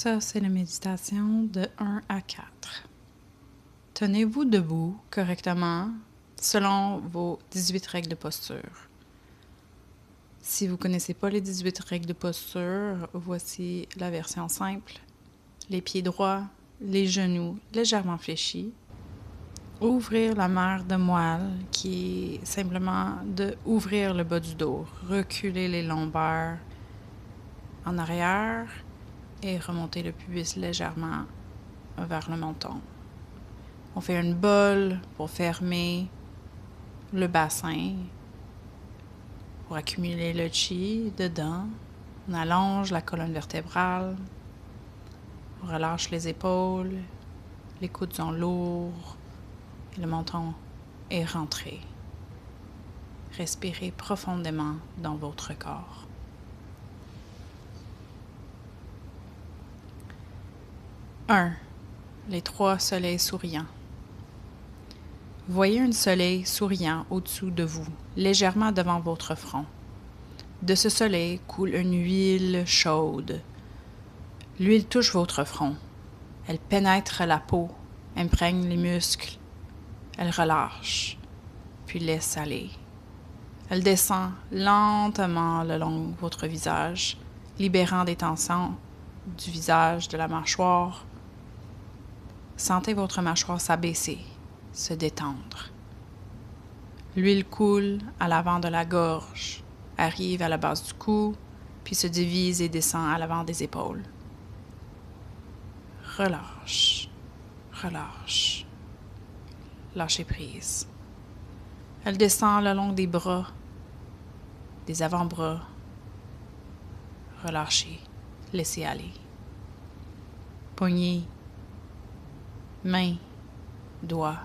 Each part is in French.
Ça, c'est la méditation de 1 à 4. Tenez-vous debout correctement selon vos 18 règles de posture. Si vous ne connaissez pas les 18 règles de posture, voici la version simple. Les pieds droits, les genoux légèrement fléchis. Ouvrir la mer de moelle qui est simplement de ouvrir le bas du dos, reculer les lombaires en arrière et remonter le pubis légèrement vers le menton. On fait une bolle pour fermer le bassin, pour accumuler le chi dedans. On allonge la colonne vertébrale, on relâche les épaules, les coudes sont lourds et le menton est rentré. Respirez profondément dans votre corps. Les 3 soleils souriants. Voyez un soleil souriant au-dessous de vous, légèrement devant votre front. De ce soleil coule une huile chaude. L'huile touche votre front. Elle pénètre la peau, imprègne les muscles. Elle relâche, puis laisse aller. Elle descend lentement le long de votre visage, libérant des tensions du visage, de la mâchoire. Sentez votre mâchoire s'abaisser, se détendre. L'huile coule à l'avant de la gorge, arrive à la base du cou, puis se divise et descend à l'avant des épaules. Relâche, relâche, lâchez prise. Elle descend le long des bras, des avant-bras. Relâchez, laissez aller. Poignets, mains, doigts.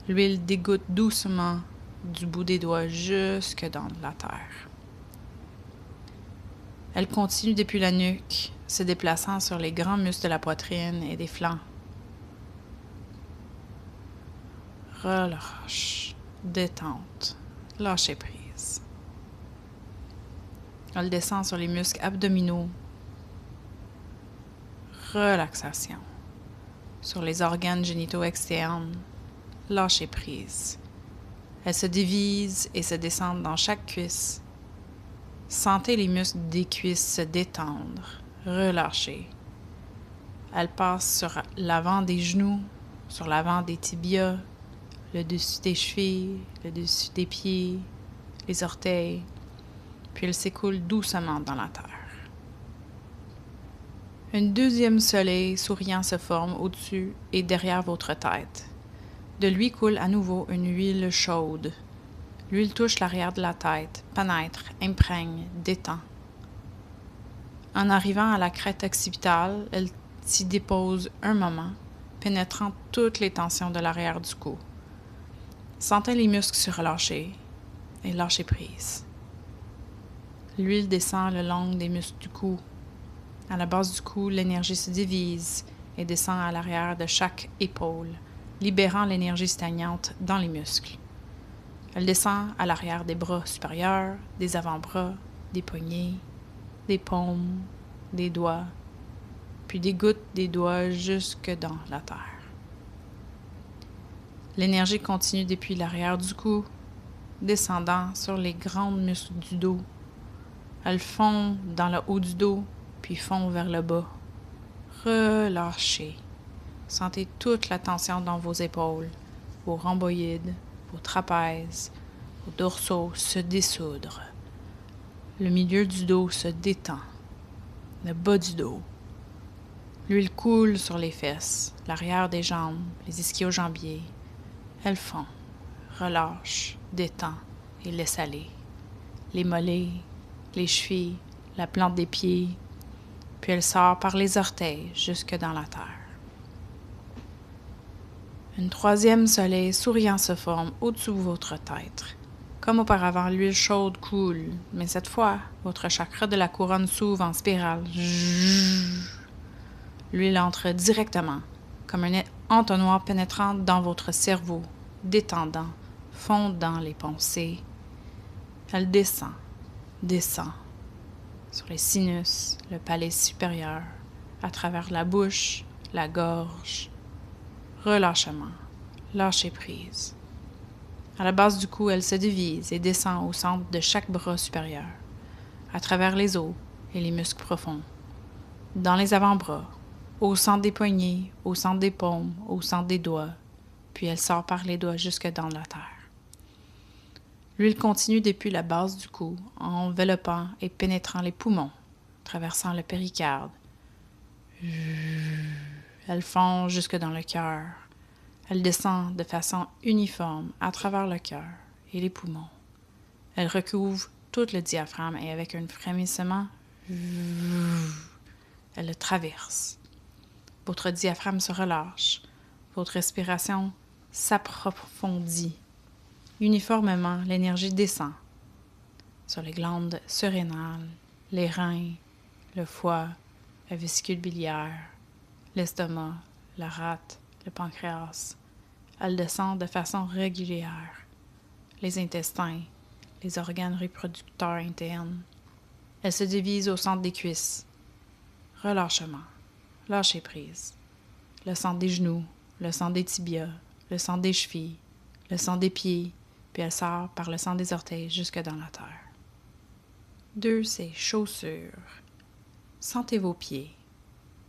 L'huile dégoutte doucement du bout des doigts jusque dans la terre. Elle continue depuis la nuque, se déplaçant sur les grands muscles de la poitrine et des flancs. Relâche, détente, lâchez prise. Elle descend sur les muscles abdominaux. Relaxation. Sur les organes génitaux externes, lâchez prise. Elle se divise et se descend dans chaque cuisse. Sentez les muscles des cuisses se détendre, relâcher. Elle passe sur l'avant des genoux, sur l'avant des tibias, le dessus des chevilles, le dessus des pieds, les orteils, puis elle s'écoule doucement dans la terre. Un deuxième soleil souriant se forme au-dessus et derrière votre tête. De lui coule à nouveau une huile chaude. L'huile touche l'arrière de la tête, pénètre, imprègne, détend. En arrivant à la crête occipitale, elle s'y dépose un moment, pénétrant toutes les tensions de l'arrière du cou. Sentez les muscles se relâcher et lâchez prise. L'huile descend le long des muscles du cou. À la base du cou, l'énergie se divise et descend à l'arrière de chaque épaule, libérant l'énergie stagnante dans les muscles. Elle descend à l'arrière des bras supérieurs, des avant-bras, des poignets, des paumes, des doigts, puis dégoutte des doigts jusque dans la terre. L'énergie continue depuis l'arrière du cou, descendant sur les grands muscles du dos. Elle fond dans le haut du dos, puis fond vers le bas. Relâchez. Sentez toute la tension dans vos épaules, vos rhomboïdes, vos trapèzes, vos dorsaux se dissoudre. Le milieu du dos se détend. Le bas du dos. L'huile coule sur les fesses, l'arrière des jambes, les ischio-jambiers. Elle fond, relâche, détend et laisse aller. Les mollets, les chevilles, la plante des pieds, puis elle sort par les orteils jusque dans la terre. Un troisième soleil souriant se forme au-dessus de votre tête. Comme auparavant, l'huile chaude coule, mais cette fois, votre chakra de la couronne s'ouvre en spirale. L'huile entre directement, comme un entonnoir pénétrant dans votre cerveau, détendant, fondant les pensées. Elle descend, sur les sinus, le palais supérieur, à travers la bouche, la gorge. Relâchement, lâcher prise. À la base du cou, elle se divise et descend au centre de chaque bras supérieur, à travers les os et les muscles profonds, dans les avant-bras, au centre des poignets, au centre des paumes, au centre des doigts, puis elle sort par les doigts jusque dans la terre. L'huile continue depuis la base du cou, enveloppant et pénétrant les poumons, traversant le péricarde. Elle fond jusque dans le cœur. Elle descend de façon uniforme à travers le cœur et les poumons. Elle recouvre tout le diaphragme et avec un frémissement, elle le traverse. Votre diaphragme se relâche. Votre respiration s'approfondit. Uniformément, l'énergie descend sur les glandes surrénales, les reins, le foie, la vésicule biliaire, l'estomac, la rate, le pancréas. Elle descend de façon régulière. Les intestins, les organes reproducteurs internes. Elle se divise au centre des cuisses. Relâchement, lâcher prise. Le centre des genoux, le centre des tibias, le centre des chevilles, le centre des pieds, puis elle sort par le centre des orteils jusque dans la terre. 2, c'est chaussures. Sentez vos pieds.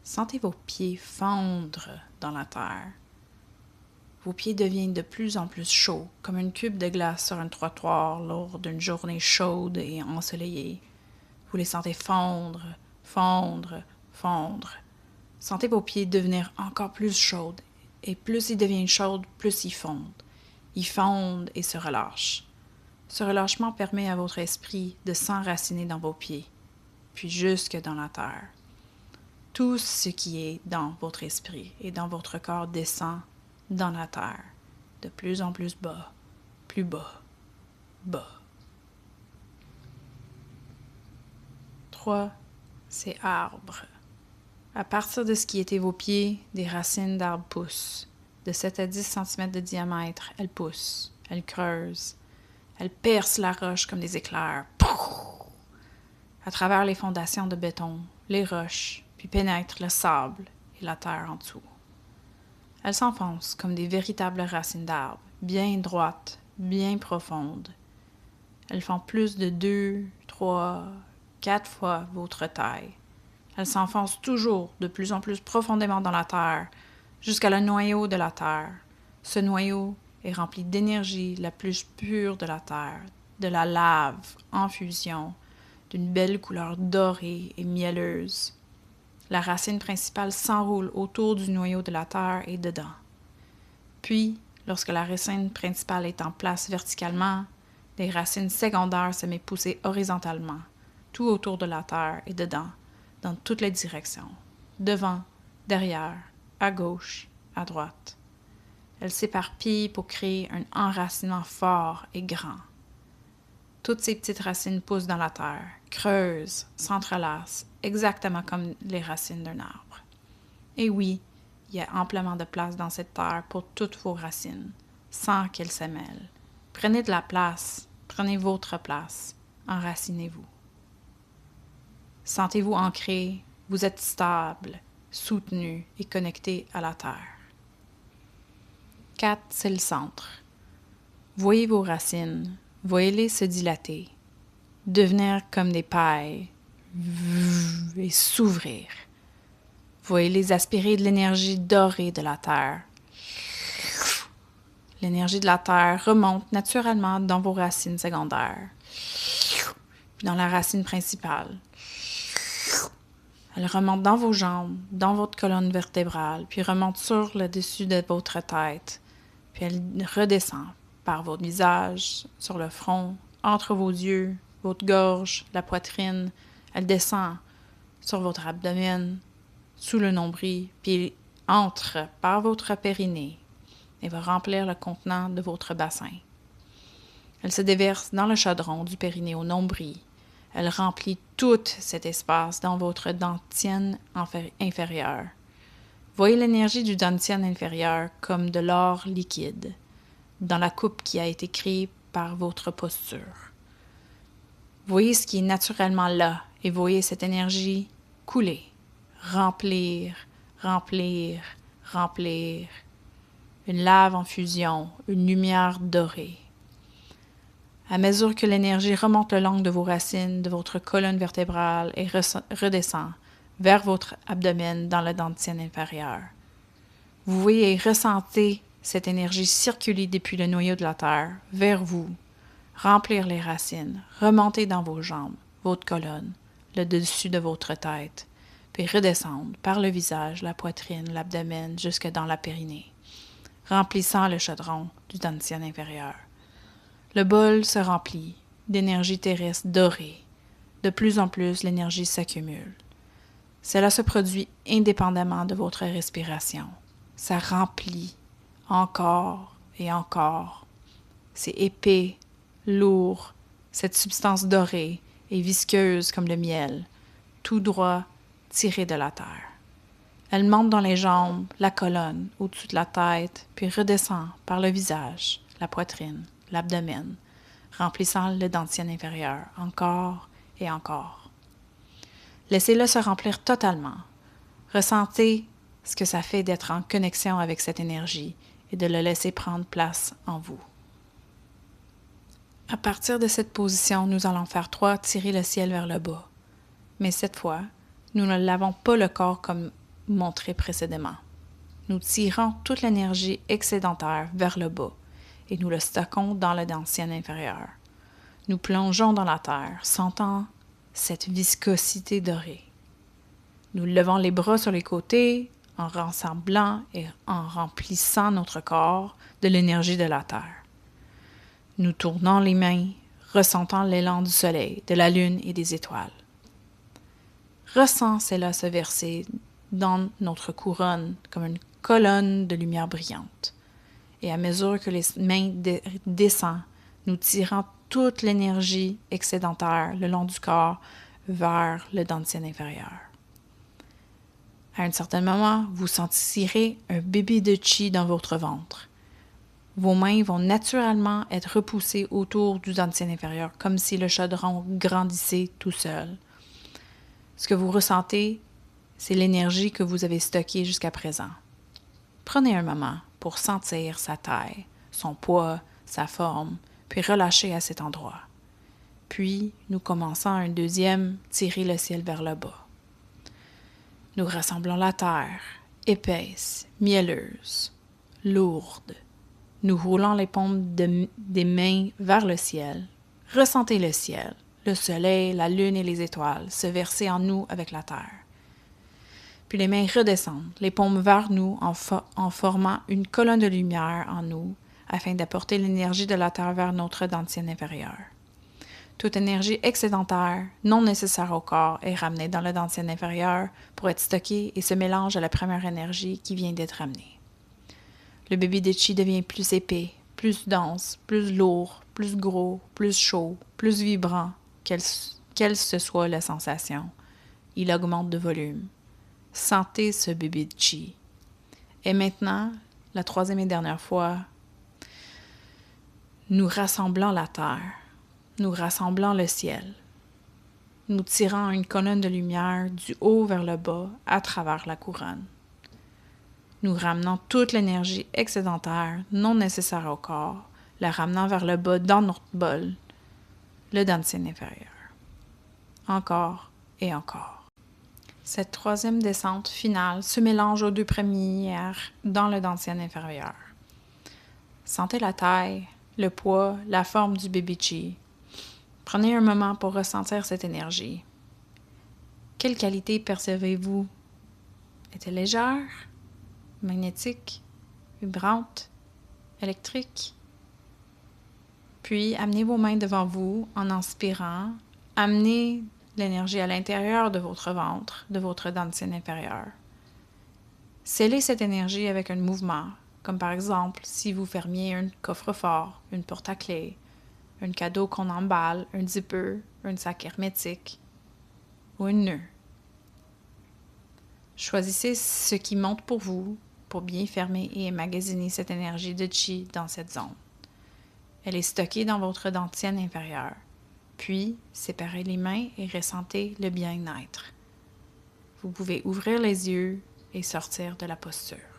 Sentez vos pieds fondre dans la terre. Vos pieds deviennent de plus en plus chauds, comme une cube de glace sur un trottoir lors d'une journée chaude et ensoleillée. Vous les sentez fondre, fondre, fondre. Sentez vos pieds devenir encore plus chauds, et plus ils deviennent chauds, plus ils fondent. Ils fondent et se relâchent. Ce relâchement permet à votre esprit de s'enraciner dans vos pieds, puis jusque dans la terre. Tout ce qui est dans votre esprit et dans votre corps descend dans la terre, de plus en plus bas, plus bas, bas. 3, c'est arbre. À partir de ce qui était vos pieds, des racines d'arbres poussent. De 7 à 10 cm de diamètre, elles poussent, elles creusent, elles percent la roche comme des éclairs. À travers les fondations de béton, les roches, puis pénètrent le sable et la terre en dessous. Elles s'enfoncent comme des véritables racines d'arbres, bien droites, bien profondes. Elles font plus de 2, 3, 4 fois votre taille. Elles s'enfoncent toujours de plus en plus profondément dans la terre, jusqu'à le noyau de la terre. Ce noyau est rempli d'énergie la plus pure de la terre, de la lave en fusion, d'une belle couleur dorée et mielleuse. La racine principale s'enroule autour du noyau de la terre et dedans. Puis, lorsque la racine principale est en place verticalement, les racines secondaires se mettent à pousser horizontalement, tout autour de la terre et dedans, dans toutes les directions, devant, derrière, à gauche, à droite. Elles s'éparpillent pour créer un enracinement fort et grand. Toutes ces petites racines poussent dans la terre, creusent, s'entrelacent, exactement comme les racines d'un arbre. Et oui, il y a amplement de place dans cette terre pour toutes vos racines, sans qu'elles se mêlent. Prenez de la place, prenez votre place, enracinez-vous. Sentez-vous ancré, vous êtes stable, soutenu et connecté à la terre. 4, c'est le centre. Voyez vos racines, voyez-les se dilater, devenir comme des pailles et s'ouvrir. Voyez-les aspirer de l'énergie dorée de la terre. L'énergie de la terre remonte naturellement dans vos racines secondaires, puis dans la racine principale. Elle remonte dans vos jambes, dans votre colonne vertébrale, puis remonte sur le dessus de votre tête, puis elle redescend par votre visage, sur le front, entre vos yeux, votre gorge, la poitrine. Elle descend sur votre abdomen, sous le nombril, puis entre par votre périnée et va remplir le contenant de votre bassin. Elle se déverse dans le chaudron du périnée au nombril. Elle remplit tout cet espace dans votre dentienne inférieure. Voyez l'énergie du dentienne inférieur comme de l'or liquide, dans la coupe qui a été créée par votre posture. Voyez ce qui est naturellement là et voyez cette énergie couler, remplir, remplir, remplir. Une lave en fusion, une lumière dorée. À mesure que l'énergie remonte le long de vos racines, de votre colonne vertébrale et redescend vers votre abdomen dans le dentier inférieur. Vous voyez et ressentez cette énergie circuler depuis le noyau de la terre vers vous, remplir les racines, remonter dans vos jambes, votre colonne, le dessus de votre tête, puis redescendre par le visage, la poitrine, l'abdomen jusque dans la périnée, remplissant le chaudron du dentier inférieur. Le bol se remplit d'énergie terrestre dorée. De plus en plus, l'énergie s'accumule. Cela se produit indépendamment de votre respiration. Ça remplit encore et encore. C'est épais, lourd, cette substance dorée et visqueuse comme le miel, tout droit tiré de la terre. Elle monte dans les jambes, la colonne, au-dessus de la tête, puis redescend par le visage, la poitrine, l'abdomen, remplissant le dentier inférieur, encore et encore. Laissez-le se remplir totalement. Ressentez ce que ça fait d'être en connexion avec cette énergie et de le laisser prendre place en vous. À partir de cette position, nous allons faire 3 tirer le ciel vers le bas. Mais cette fois, nous ne lavons pas le corps comme montré précédemment. Nous tirons toute l'énergie excédentaire vers le bas et nous le stockons dans le dentier inférieur. Nous plongeons dans la terre, sentant cette viscosité dorée. Nous levons les bras sur les côtés en rassemblant et en remplissant notre corps de l'énergie de la terre. Nous tournons les mains, ressentant l'élan du soleil, de la lune et des étoiles. Ressens cela se verser dans notre couronne comme une colonne de lumière brillante. Et à mesure que les mains descendent, nous tirons toute l'énergie excédentaire le long du corps vers le dentier inférieur. À un certain moment, vous sentirez un bébé de chi dans votre ventre. Vos mains vont naturellement être repoussées autour du dentier inférieur, comme si le chaudron grandissait tout seul. Ce que vous ressentez, c'est l'énergie que vous avez stockée jusqu'à présent. Prenez un moment pour sentir sa taille, son poids, sa forme, puis relâchez à cet endroit. Puis, nous commençons un deuxième, tirer le ciel vers le bas. Nous rassemblons la terre, épaisse, mielleuse, lourde. Nous roulons les paumes des mains vers le ciel. Ressentez le ciel, le soleil, la lune et les étoiles se verser en nous avec la terre. Puis les mains redescendent, les paumes vers nous en formant une colonne de lumière en nous, afin d'apporter l'énergie de la terre vers notre dentier inférieur. Toute énergie excédentaire, non nécessaire au corps, est ramenée dans le dentier inférieur pour être stockée et se mélange à la première énergie qui vient d'être amenée. Le bébé de chi devient plus épais, plus dense, plus lourd, plus gros, plus chaud, plus vibrant, quelle que soit la sensation. Il augmente de volume. Sentez ce bébé de chi. Et maintenant, la troisième et dernière fois, nous rassemblons la terre, nous rassemblons le ciel. Nous tirons une colonne de lumière du haut vers le bas à travers la couronne. Nous ramenons toute l'énergie excédentaire, non nécessaire au corps, la ramenant vers le bas dans notre bol, le dentier inférieur. Encore et encore. Cette troisième descente finale se mélange aux 2 premières dans le dentier inférieur. Sentez la taille, le poids, la forme du bébé chi. Prenez un moment pour ressentir cette énergie. Quelle qualité percevez-vous? Est-elle légère? Magnétique, vibrante, électrique. Puis, amenez vos mains devant vous en inspirant. Amenez l'énergie à l'intérieur de votre ventre, de votre dentier inférieur. Scellez cette énergie avec un mouvement, comme par exemple si vous fermiez un coffre-fort, une porte à clé, un cadeau qu'on emballe, un zipper, un sac hermétique ou un nœud. Choisissez ce qui monte pour vous pour bien fermer et emmagasiner cette énergie de chi dans cette zone. Elle est stockée dans votre dentier inférieur. Puis, séparez les mains et ressentez le bien-être. Vous pouvez ouvrir les yeux et sortir de la posture.